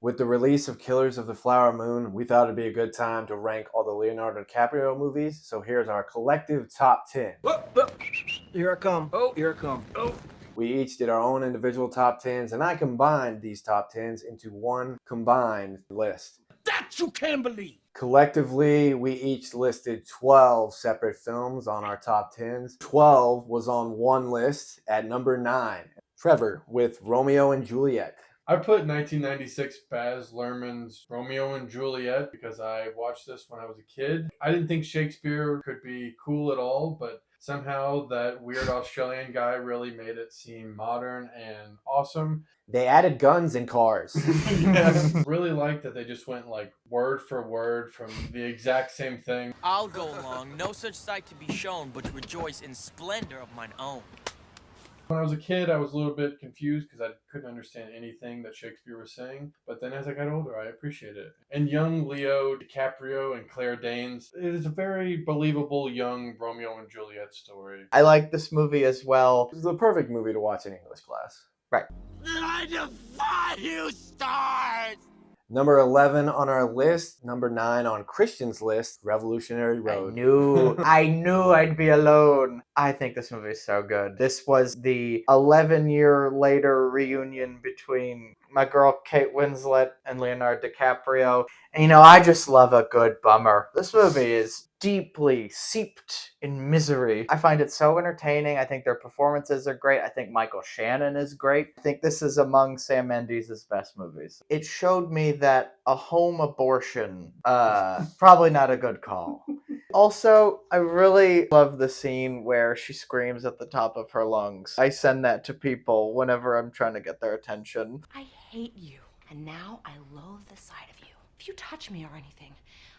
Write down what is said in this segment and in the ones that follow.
With the release of Killers of the Flower Moon, we thought it'd be a good time to rank all the Leonardo DiCaprio movies. So here's our collective top 10. Here I come. Oh, here I come. Oh. We each did our own individual top 10s, and I combined these top 10s into one combined list. That you can't believe! Collectively, we each listed 12 separate films on our top 10s. 12 was on one list at number 9. Trevor with Romeo and Juliet. I put 1996 Baz Luhrmann's Romeo and Juliet because I watched this when I was a kid. I didn't think Shakespeare could be cool at all, but somehow that weird Australian guy really made it seem modern and awesome. They added guns and cars. Yeah, really like that they just went like word for word from the exact same thing. I'll go along, no such sight to be shown, but to rejoice in splendor of mine own. When I was a kid, I was a little bit confused because I couldn't understand anything that Shakespeare was saying. But then as I got older, I appreciate it. And young Leo DiCaprio and Claire Danes, it is a very believable young Romeo and Juliet story. I like this movie as well. This is the perfect movie to watch in English class. Right. I defy you, stars! Number 11 on our list, number 9 on Christian's list, Revolutionary Road. I knew I'd be alone. I think this movie is so good. This was the 11-year later reunion between my girl Kate Winslet and Leonardo DiCaprio. And I just love a good bummer. This movie is deeply seeped in misery. I find it so entertaining. I think their performances are great. I think Michael Shannon is great. I think this is among Sam Mendes' best movies. It showed me that a home abortion, probably not a good call. Also, I really love the scene where she screams at the top of her lungs. I send that to people whenever I'm trying to get their attention. I hate you, and now I loathe the sight of you. If you touch me or anything,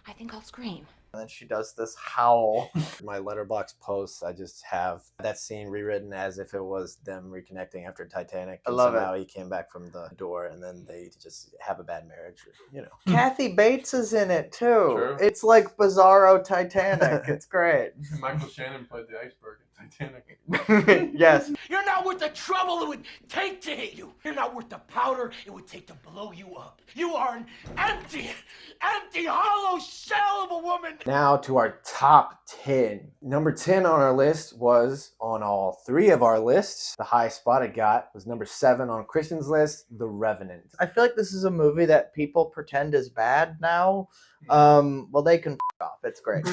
I think I'll scream. And then she does this howl. My Letterboxd posts, I just have that scene rewritten as if it was them reconnecting after Titanic. I love somehow he came back from the door and then they just have a bad marriage, Kathy Bates is in it too. True. It's like Bizarro Titanic. It's great. Michael Shannon played the iceberg in Titanic. Yes. You're not worth the trouble it would take to hit you. You're not worth the powder it would take to blow you up. You are an empty, hollow shell of a woman. Now to our top 10. Number 10 on our list was on all 3 of our lists. The highest spot it got was number 7 on Christian's list, The Revenant. I feel like this is a movie that people pretend is bad now. Well, they can off. It's great.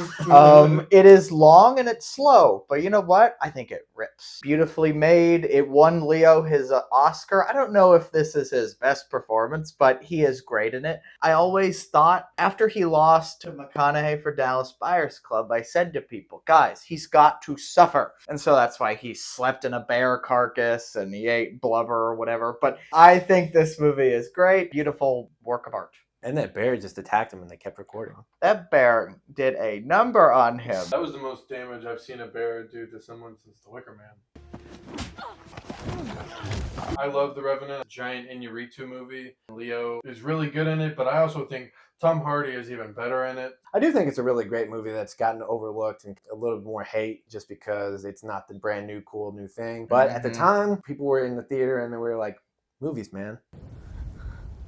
It is long and it's slow, but you know what? I think it rips. Beautifully made. It won Leo his Oscar. I don't know if this is his best performance, but he is great in it. I always thought after he lost to McConaughey for Dallas Buyers Club, I said to people, guys, he's got to suffer. And so that's why he slept in a bear carcass and he ate blubber or whatever. But I think this movie is great. Beautiful work of art. And that bear just attacked him and they kept recording. That bear did a number on him. That was the most damage I've seen a bear do to someone since The Wicker Man. I love The Revenant, giant Inarritu movie. Leo is really good in it, but I also think Tom Hardy is even better in it. I do think it's a really great movie that's gotten overlooked and a little more hate just because it's not the brand new, cool new thing. But at the time, people were in the theater and they were like, movies, man.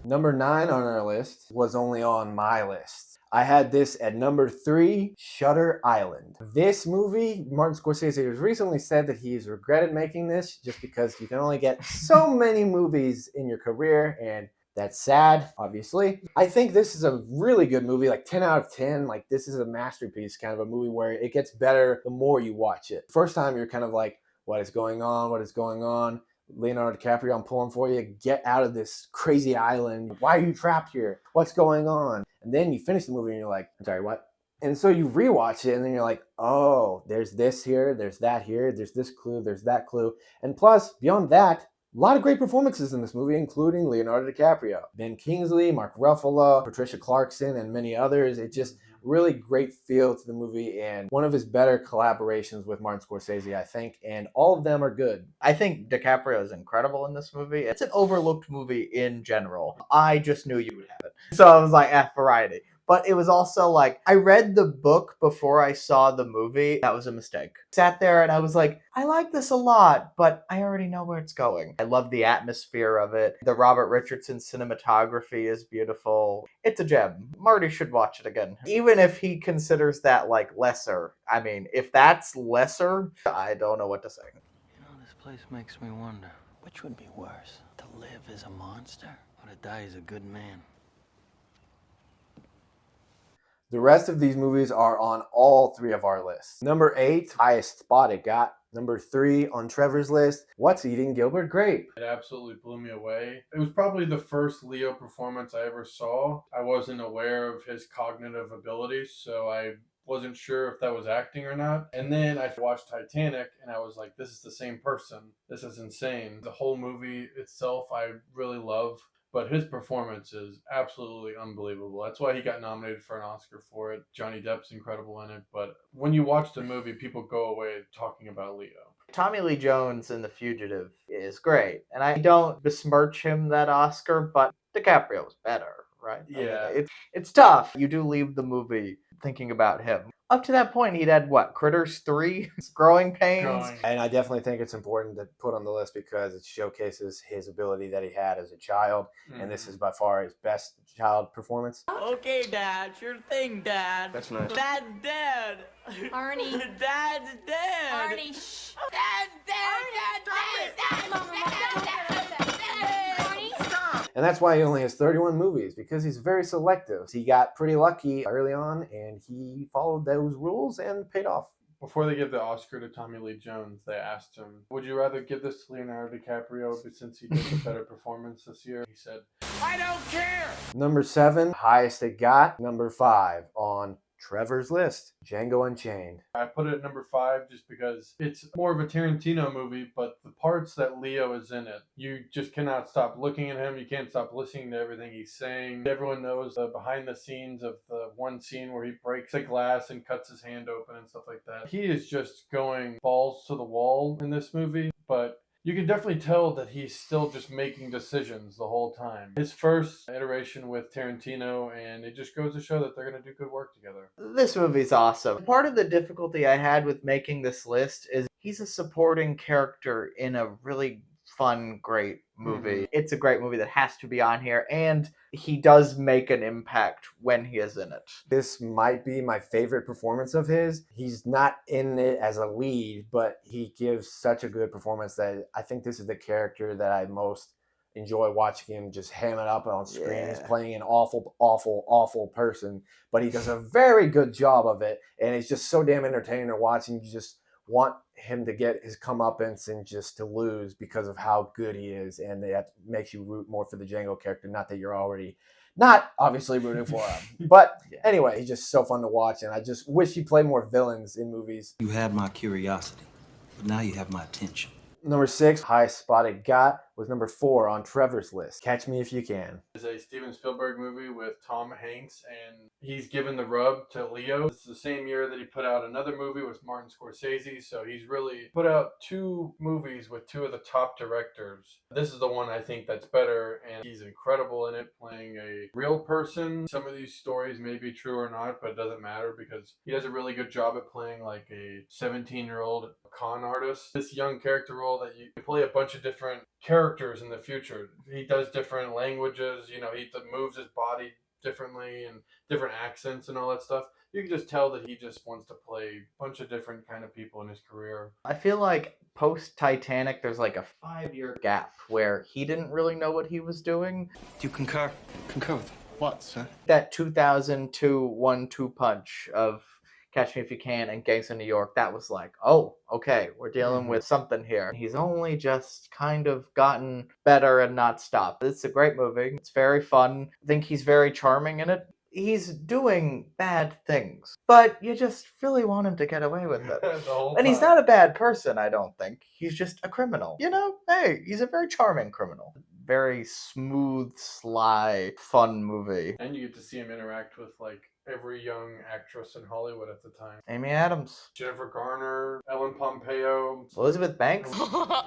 Number 9 on our list was only on my list. I had this at number 3, Shiver Island. This movie, Martin Scorsese has recently said that he's regretted making this just because you can only get so many movies in your career, and that's sad, obviously. I think this is a really good movie, like 10 out of 10. Like, this is a masterpiece, kind of a movie where it gets better the more you watch it. First time, you're kind of like, what is going on? What is going on? Leonardo DiCaprio, I'm pulling for you. Get out of this crazy island. Why are you trapped here? What's going on? And then you finish the movie and you're like, I'm sorry, what? And so you rewatch it and then you're like, oh, there's this here, there's that here, there's this clue, there's that clue. And plus, beyond that, a lot of great performances in this movie, including Leonardo DiCaprio, Ben Kingsley, Mark Ruffalo, Patricia Clarkson, and many others. It just really great feel to the movie and one of his better collaborations with Martin Scorsese, I think, and all of them are good. I think DiCaprio is incredible in this movie. It's an overlooked movie in general. I just knew you would have it. So I was like, variety. But it was also like, I read the book before I saw the movie. That was a mistake. Sat there and I was like, I like this a lot, but I already know where it's going. I love the atmosphere of it. The Robert Richardson cinematography is beautiful. It's a gem. Marty should watch it again. Even if he considers that like lesser. I mean, if that's lesser, I don't know what to say. You know, this place makes me wonder, which would be worse? To live as a monster or to die as a good man? The rest of these movies are on all three of our lists. Number 8, highest spot it got. Number 3 on Trevor's list, What's Eating Gilbert Grape? It absolutely blew me away. It was probably the first Leo performance I ever saw. I wasn't aware of his cognitive abilities, so I wasn't sure if that was acting or not. And then I watched Titanic and I was like, this is the same person. This is insane. The whole movie itself I really love, but his performance is absolutely unbelievable. That's why he got nominated for an Oscar for it. Johnny Depp's incredible in it, but when you watch the movie, people go away talking about Leo. Tommy Lee Jones in The Fugitive is great, and I don't besmirch him that Oscar, but DiCaprio was better, right? Yeah. I mean, it's tough. You do leave the movie thinking about him. Up to that point, he'd had what? Critters 3? Growing Pains? And I definitely think it's important to put on the list because it showcases his ability that he had as a child. And this is by far his best child performance. Okay, Dad, sure thing, Dad. That's nice. Dad's dead. Arnie. Dad's dead. Arnie, shh. Dad's dead. And that's why he only has 31 movies, because he's very selective. He got pretty lucky early on, and he followed those rules and paid off. Before they give the Oscar to Tommy Lee Jones, they asked him, would you rather give this to Leonardo DiCaprio since he did a better performance this year? He said, I don't care! Number 7, highest it got. Number 5 on Trevor's list, Django Unchained. I put it at number 5 just because it's more of a Tarantino movie, but the parts that Leo is in it, you just cannot stop looking at him. You can't stop listening to everything he's saying. Everyone knows the behind the scenes of the one scene where he breaks a glass and cuts his hand open and stuff like that. He is just going balls to the wall in this movie, but you can definitely tell that he's still just making decisions the whole time. His first iteration with Tarantino, and it just goes to show that they're going to do good work together. This movie's awesome. Part of the difficulty I had with making this list is he's a supporting character in a really fun, great movie. It's a great movie that has to be on here, and he does make an impact when he is in it. This might be my favorite performance of his. He's not in it as a lead, but he gives such a good performance that I think this is the character that I most enjoy watching him just ham it up on screen. Yeah. He's playing an awful, awful, awful person, but he does a very good job of it, and it's just so damn entertaining to watch, and you just want him to get his comeuppance and just to lose because of how good he is, and that makes you root more for the Jango character. Not that you're already not obviously rooting for him, but anyway, he's just so fun to watch, and I just wish he played more villains in movies. You had my curiosity, but now you have my attention. Number 6, highest spot it got, was number 4 on Trevor's list, Catch Me If You Can. It's a Steven Spielberg movie with Tom Hanks, and he's given the rub to Leo. It's the same year that he put out another movie with Martin Scorsese, so he's really put out 2 movies with 2 of the top directors. This is the one I think that's better, and he's incredible in it, playing a real person. Some of these stories may be true or not, but it doesn't matter because he does a really good job at playing like a 17-year-old con artist. This young character role that you play a bunch of different characters in the future. He does different languages, you know, he moves his body differently and different accents and all that stuff. You can just tell that he just wants to play a bunch of different kind of people in his career. I feel like post-Titanic, there's like a 5-year gap where he didn't really know what he was doing. Do you concur? Concur with what, sir? That 2002 1-2 punch of Catch Me If You Can and Gangs of New York, that was like, oh, okay, we're dealing with something here. He's only just kind of gotten better and not stopped. It's a great movie. It's very fun. I think he's very charming in it. He's doing bad things, but you just really want him to get away with it. And he's not a bad person, I don't think. He's just a criminal. You know, hey, he's a very charming criminal. Very smooth, sly, fun movie. And you get to see him interact with like every young actress in Hollywood at the time. Amy Adams. Jennifer Garner, Ellen Pompeo. Elizabeth Banks.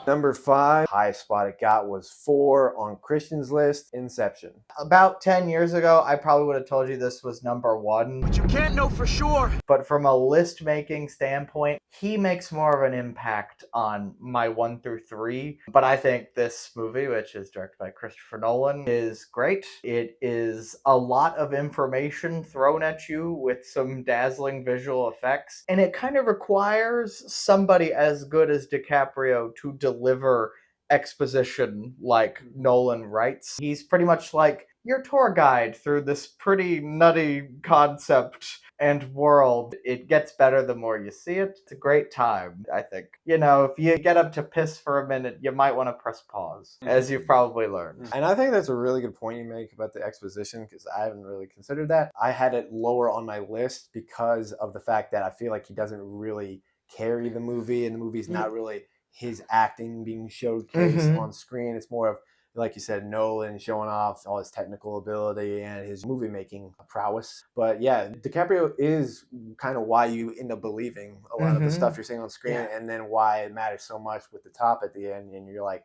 Number 5, highest spot it got was 4 on Christian's list, Inception. About 10 years ago, I probably would have told you this was number 1. But you can't know for sure. But from a list-making standpoint, he makes more of an impact on my 1 through 3. But I think this movie, which is directed by Christopher Nolan, is great. It is a lot of information thrown at you with some dazzling visual effects. And it kind of requires somebody as good as DiCaprio to deliver exposition like Nolan writes. He's pretty much like your tour guide through this pretty nutty concept and world. It gets better the more you see it. It's a great time, I think. You know, if you get up to piss for a minute, you might want to press pause, as you've probably learned. And I think that's a really good point you make about the exposition, because I haven't really considered that. I had it lower on my list because of the fact that I feel like he doesn't really carry the movie, and the movie's not really his acting being showcased on screen. It's more of, like you said, Nolan showing off all his technical ability and his movie making prowess. But yeah, DiCaprio is kind of why you end up believing a lot of the stuff you're seeing on screen, and then why it matters so much with the top at the end. And you're like,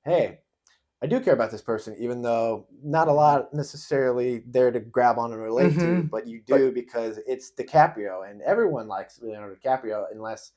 hey, I do care about this person, even though not a lot necessarily there to grab on and relate to, but you do because it's DiCaprio, and everyone likes Leonardo DiCaprio unless...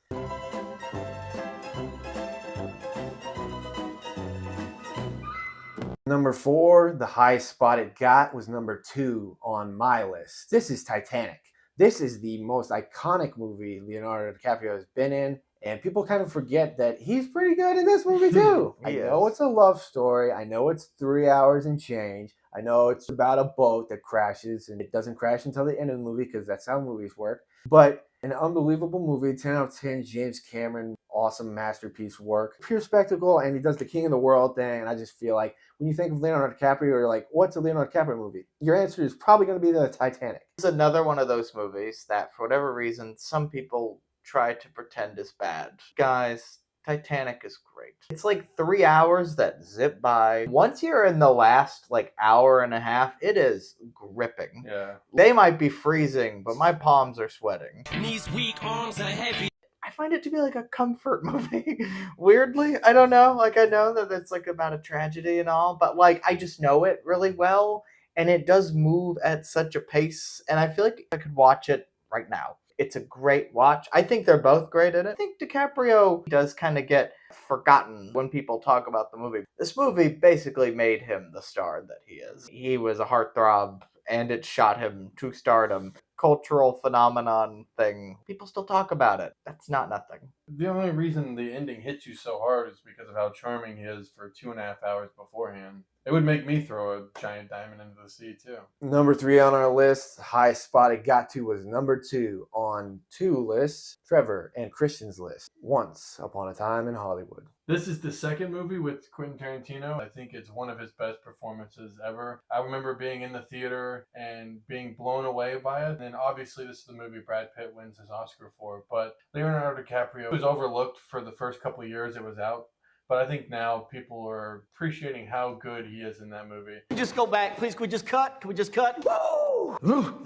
Number 4, the highest spot it got was number 2 on my list. This is Titanic. This is the most iconic movie Leonardo DiCaprio has been in, and people kind of forget that he's pretty good in this movie too. I know it's a love story. I know it's 3 hours and change. I know it's about a boat that crashes, and it doesn't crash until the end of the movie because that's how movies work. But an unbelievable movie, 10 out of 10, James Cameron, awesome masterpiece work. Pure spectacle, and he does the King of the World thing, and I just feel like when you think of Leonardo DiCaprio, you're like, what's a Leonardo DiCaprio movie? Your answer is probably going to be the Titanic. It's another one of those movies that, for whatever reason, some people try to pretend is bad. Guys, Titanic is great. It's like 3 hours that zip by. Once you're in the last hour and a half, it is gripping. Yeah. They might be freezing, but my palms are sweating. Knees weak, arms are heavy. I find it to be like a comfort movie. Weirdly, I don't know. I know that it's about a tragedy and all, but I just know it really well, and it does move at such a pace, and I feel like I could watch it right now. It's a great watch. I think they're both great in it. I think DiCaprio does kind of get forgotten when people talk about the movie. This movie basically made him the star that he is. He was a heartthrob, and it shot him to stardom. Cultural phenomenon thing. People still talk about it. That's not nothing. The only reason the ending hits you so hard is because of how charming he is for 2.5 hours beforehand. It would make me throw a giant diamond into the sea too. Number 3 on our list, highest spot it got to was number 2 on 2 lists, Trevor and Christian's list, Once Upon a Time in Hollywood. This is the second movie with Quentin Tarantino. I think it's one of his best performances ever. I remember being in the theater and being blown away by it. And obviously this is the movie Brad Pitt wins his Oscar for. But Leonardo DiCaprio was overlooked for the first couple of years it was out. But I think now people are appreciating how good he is in that movie. Can we just go back, please? Can we just cut? Can we just cut? Whoa!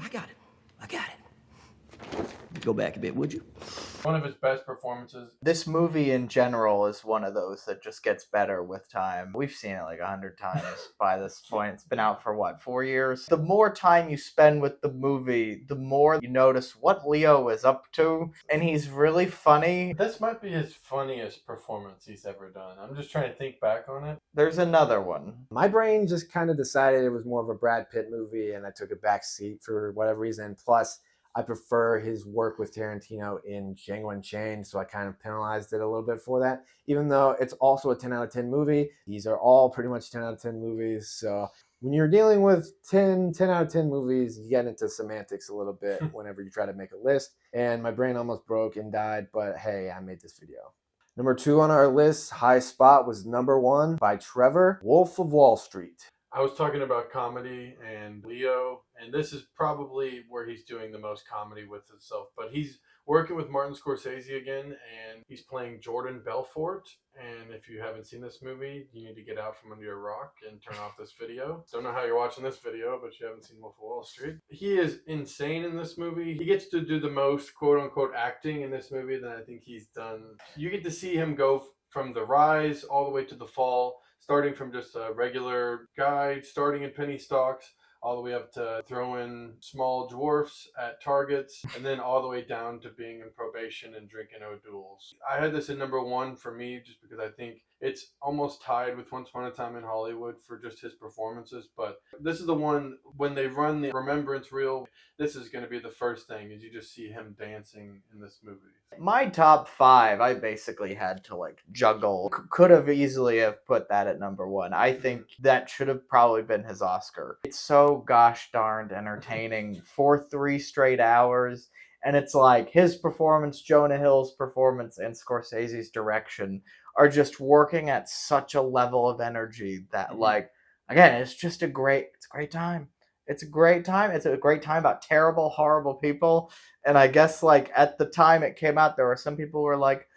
I got it. Go back a bit, would you? One of his best performances. This movie in general is one of those that just gets better with time. We've seen it 100 times by this point. It's been out for 4 years? The more time you spend with the movie, the more you notice what Leo is up to. And he's really funny. This might be his funniest performance he's ever done. I'm just trying to think back on it. There's another one. My brain just kind of decided it was more of a Brad Pitt movie, and I took a back seat for whatever reason. Plus, I prefer his work with Tarantino in Jango Unchained, so I kind of penalized it a little bit for that. Even though it's also a 10 out of 10 movie, these are all pretty much 10 out of 10 movies. So when you're dealing with 10 out of 10 movies, you get into semantics a little bit whenever you try to make a list. And my brain almost broke and died, but hey, I made this video. Number 2 on our list, high spot, was number 1 by Trevor, Wolf of Wall Street. I was talking about comedy and Leo, and this is probably where he's doing the most comedy with himself, but he's working with Martin Scorsese again, and he's playing Jordan Belfort. And if you haven't seen this movie, you need to get out from under your rock and turn off this video. Don't know how you're watching this video, but you haven't seen Wolf of Wall Street. He is insane in this movie. He gets to do the most quote-unquote acting in this movie than I think he's done. You get to see him go from the rise all the way to the fall, starting from just a regular guy, starting in penny stocks, all the way up to throwing small dwarfs at targets, and then all the way down to being in probation and drinking O'Doul's. I had this at number one for me just because I think it's almost tied with Once Upon a Time in Hollywood for just his performances, but this is the one, when they run the remembrance reel, this is going to be the first thing, is you just see him dancing in this movie. My top 5, I basically had to like juggle. Could have easily have put that at number 1. I think that should have probably been his Oscar. It's so gosh darned entertaining for 3 straight hours. And it's like his performance, Jonah Hill's performance, and Scorsese's direction are just working at such a level of energy that like, again, it's a great time. It's a great time. It's a great time about terrible, horrible people. And I guess, like, at the time it came out, there were some people who were like,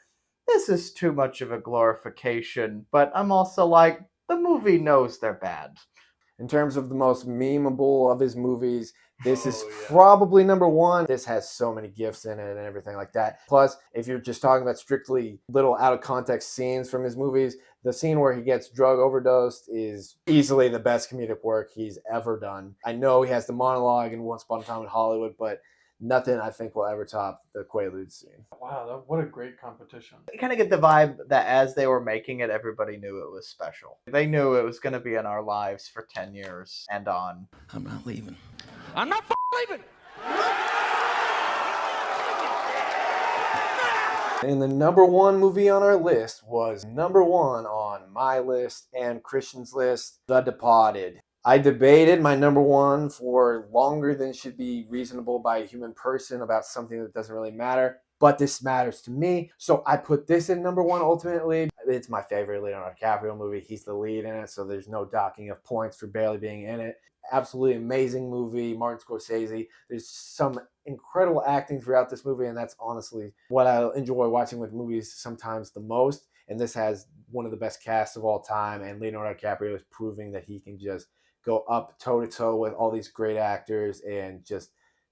this is too much of a glorification. But I'm also like, the movie knows they're bad. In terms of the most memeable of his movies, this is probably number 1. This has so many gifs in it and everything like that. Plus, if you're just talking about strictly little out of context scenes from his movies, the scene where he gets drug overdosed is easily the best comedic work he's ever done. I know he has the monologue in Once Upon a Time in Hollywood, but nothing I think will ever top the Quaalude scene. Wow, what a great competition. You kind of get the vibe that as they were making it, everybody knew it was special. They knew it was going to be in our lives for 10 years and on. I'm not leaving. I'm not leaving. And the number 1 movie on our list was number 1 on my list and Christian's list, The Departed. I debated my number 1 for longer than should be reasonable by a human person about something that doesn't really matter, but this matters to me. So I put this in number 1 ultimately. It's my favorite Leonardo DiCaprio movie. He's the lead in it, so there's no docking of points for barely being in it. Absolutely amazing movie, Martin Scorsese. There's some incredible acting throughout this movie, and that's honestly what I enjoy watching with movies sometimes the most. And this has one of the best casts of all time, and Leonardo DiCaprio is proving that he can just go up toe-to-toe with all these great actors and just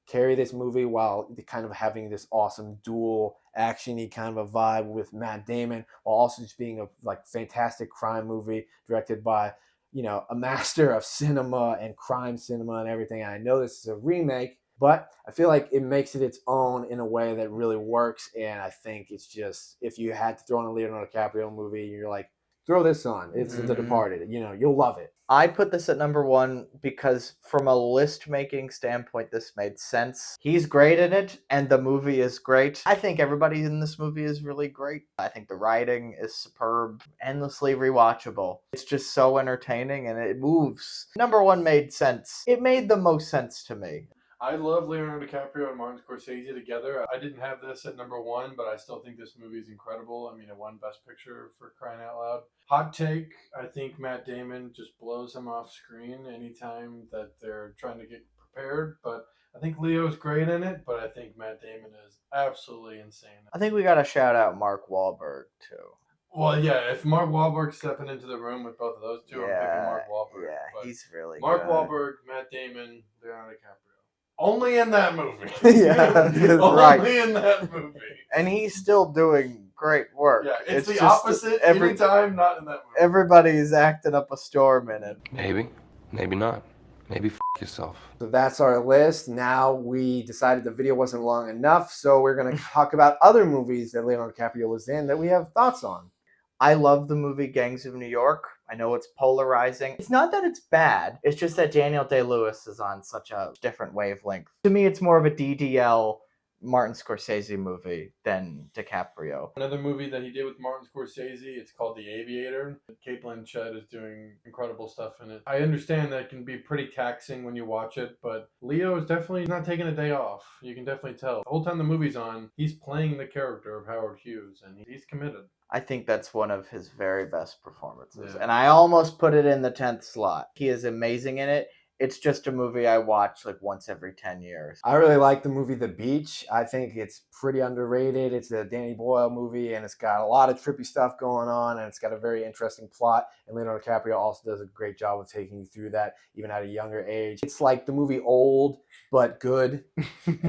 carry this movie while kind of having this awesome dual action-y kind of a vibe with Matt Damon, while also just being a like fantastic crime movie directed by, you know, a master of cinema and crime cinema and everything. And I know this is a remake, but I feel like it makes it its own in a way that really works. And I think it's just, if you had to throw in a Leonardo DiCaprio movie, you're like, throw this on. It's The Departed. You know, you'll love it. I put this at number 1 because from a list-making standpoint, this made sense. He's great in it, and the movie is great. I think everybody in this movie is really great. I think the writing is superb, endlessly rewatchable. It's just so entertaining, and it moves. Number 1 made sense. It made the most sense to me. I love Leonardo DiCaprio and Martin Scorsese together. I didn't have this at number 1, but I still think this movie is incredible. I mean, it won Best Picture for crying out loud. Hot take, I think Matt Damon just blows him off screen anytime that they're trying to get prepared. But I think Leo's great in it, but I think Matt Damon is absolutely insane. I think we gotta shout out Mark Wahlberg, too. Well, yeah, if Mark Wahlberg's stepping into the room with both of those two, I'm picking Mark Wahlberg. Yeah, But he's really Mark good. Wahlberg, Matt Damon, Leonardo DiCaprio. Only in that movie. Yeah, that's Only right. in that movie. And he's still doing great work. Yeah, it's the just opposite anytime, not in that movie. Everybody's acting up a storm in it. Maybe. Maybe not. Maybe f yourself. So that's our list. Now we decided the video wasn't long enough, so we're going to talk about other movies that Leonardo DiCaprio was in that we have thoughts on. I love the movie Gangs of New York. I know it's polarizing. It's not that it's bad. It's just that Daniel Day-Lewis is on such a different wavelength. To me, it's more of a DDL Martin Scorsese movie than DiCaprio. Another movie that he did with Martin Scorsese, it's called The Aviator. Cate Blanchett is doing incredible stuff in it. I understand that it can be pretty taxing when you watch it, but Leo is definitely not taking a day off. You can definitely tell. The whole time the movie's on, he's playing the character of Howard Hughes, and he's committed. I think that's one of his very best performances. Yeah. And I almost put it in the 10th slot. He is amazing in it. It's just a movie I watch like once every 10 years. I really like the movie The Beach. I think it's pretty underrated. It's a Danny Boyle movie, and it's got a lot of trippy stuff going on, and it's got a very interesting plot. And Leonardo DiCaprio also does a great job of taking you through that, even at a younger age. It's like the movie Old, but good.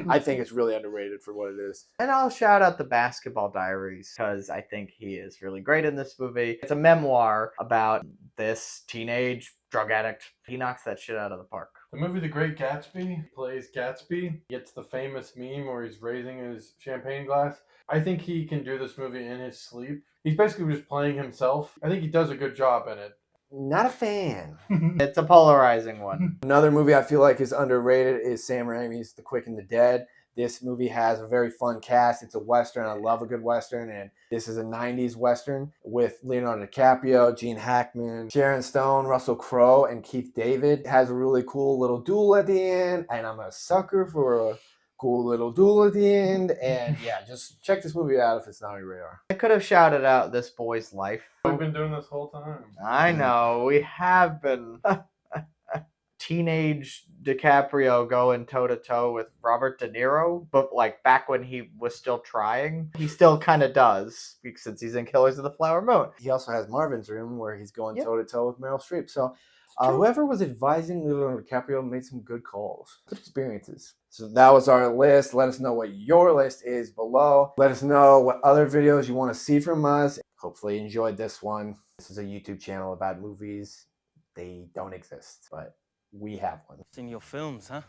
I think it's really underrated for what it is. And I'll shout out The Basketball Diaries because I think he is really great in this movie. It's a memoir about this teenage drug addict. He knocks that shit out of the park. The movie The Great Gatsby plays Gatsby, gets the famous meme where he's raising his champagne glass. I think he can do this movie in his sleep. He's basically just playing himself. I think he does a good job in it. Not a fan. It's a polarizing one. Another movie I feel like is underrated is Sam Raimi's The Quick and the Dead. This movie has a very fun cast. It's a Western. I love a good Western. And this is a 90s Western with Leonardo DiCaprio, Gene Hackman, Sharon Stone, Russell Crowe, and Keith David. It has a really cool little duel at the end. And I'm a sucker for a cool little duel at the end. And yeah, just check this movie out if it's not on your radar. I could have shouted out This Boy's Life. We've been doing this whole time. I know, we have been. Teenage DiCaprio going toe-to-toe with Robert De Niro, but like back when he was still trying. He still kind of does, since he's in Killers of the Flower Moon. He also has Marvin's Room, where he's going Yep. toe-to-toe with Meryl Streep. So whoever was advising Leonardo DiCaprio made some good calls. Good experiences. So that was our list. Let us know what your list is below. Let us know what other videos you want to see from us. Hopefully you enjoyed this one. This is a YouTube channel about movies. They don't exist, but we have one. It's in your films, huh?